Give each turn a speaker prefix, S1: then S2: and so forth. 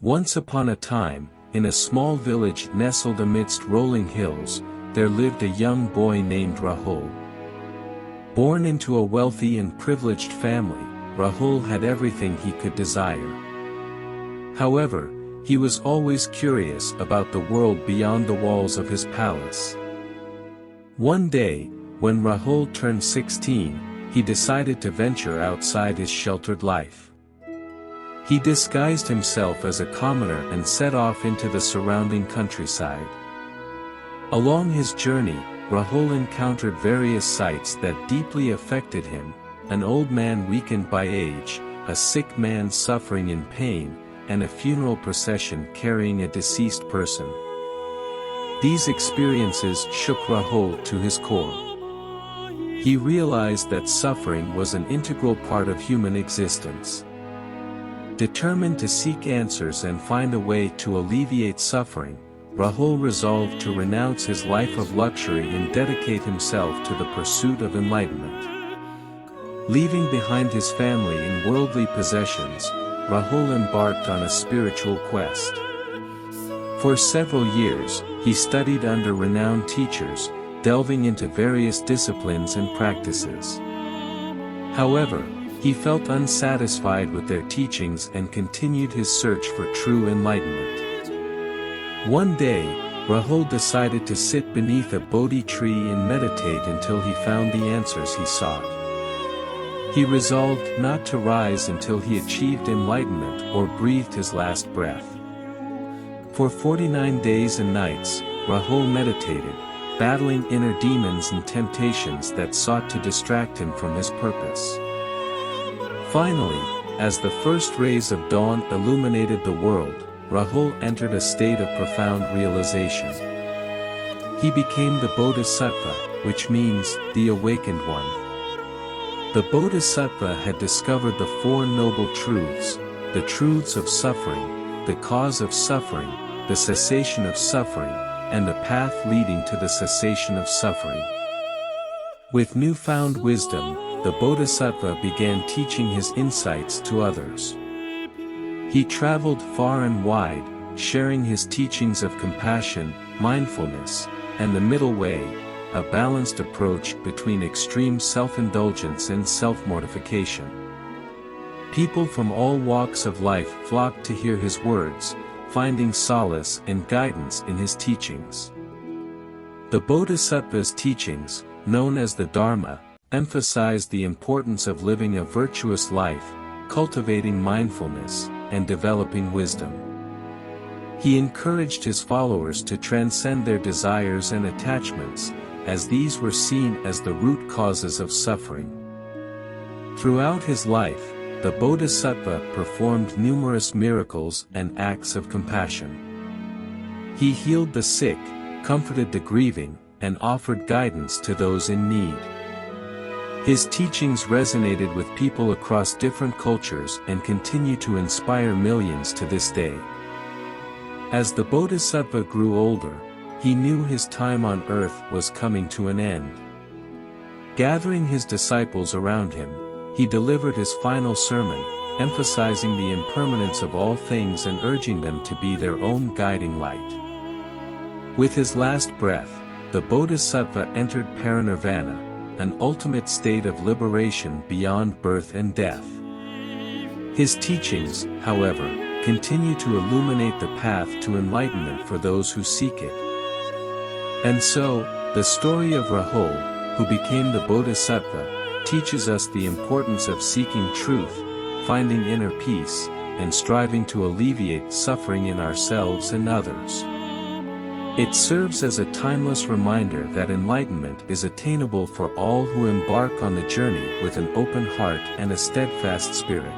S1: Once upon a time, in a small village nestled amidst rolling hills, there lived a young boy named Rahul. Born into a wealthy and privileged family, Rahul had everything he could desire. However, he was always curious about the world beyond the walls of his palace. One day, when Rahul turned 16, he decided to venture outside his sheltered life. He disguised himself as a commoner and set off into the surrounding countryside. Along his journey, Rahul encountered various sights that deeply affected him: an old man weakened by age, a sick man suffering in pain, and a funeral procession carrying a deceased person. These experiences shook Rahul to his core. He realized that suffering was an integral part of human existence. Determined to seek answers and find a way to alleviate suffering, Rahul resolved to renounce his life of luxury and dedicate himself to the pursuit of enlightenment. Leaving behind his family and worldly possessions, Rahul embarked on a spiritual quest. For several years, he studied under renowned teachers, delving into various disciplines and practices. However, he felt unsatisfied with their teachings and continued his search for true enlightenment. One day, Rahul decided to sit beneath a Bodhi tree and meditate until he found the answers he sought. He resolved not to rise until he achieved enlightenment or breathed his last breath. For 49 days and nights, Rahul meditated, battling inner demons and temptations that sought to distract him from his purpose. Finally, as the first rays of dawn illuminated the world, Rahul entered a state of profound realization. He became the Bodhisattva, which means, the awakened one. The Bodhisattva had discovered the Four Noble Truths: the truths of suffering, the cause of suffering, the cessation of suffering, and the path leading to the cessation of suffering. With newfound wisdom, the Bodhisattva began teaching his insights to others. He traveled far and wide, sharing his teachings of compassion, mindfulness, and the middle way, a balanced approach between extreme self-indulgence and self-mortification. People from all walks of life flocked to hear his words, finding solace and guidance in his teachings. The Bodhisattva's teachings, known as the Dharma, emphasized the importance of living a virtuous life, cultivating mindfulness, and developing wisdom. He encouraged his followers to transcend their desires and attachments, as these were seen as the root causes of suffering. Throughout his life, the Bodhisattva performed numerous miracles and acts of compassion. He healed the sick, comforted the grieving, and offered guidance to those in need. His teachings resonated with people across different cultures and continue to inspire millions to this day. As the Bodhisattva grew older, he knew his time on earth was coming to an end. Gathering his disciples around him, he delivered his final sermon, emphasizing the impermanence of all things and urging them to be their own guiding light. With his last breath, the Bodhisattva entered parinirvana, an ultimate state of liberation beyond birth and death. His teachings, however, continue to illuminate the path to enlightenment for those who seek it. And so, the story of Rahul, who became the Bodhisattva, teaches us the importance of seeking truth, finding inner peace, and striving to alleviate suffering in ourselves and others. It serves as a timeless reminder that enlightenment is attainable for all who embark on the journey with an open heart and a steadfast spirit.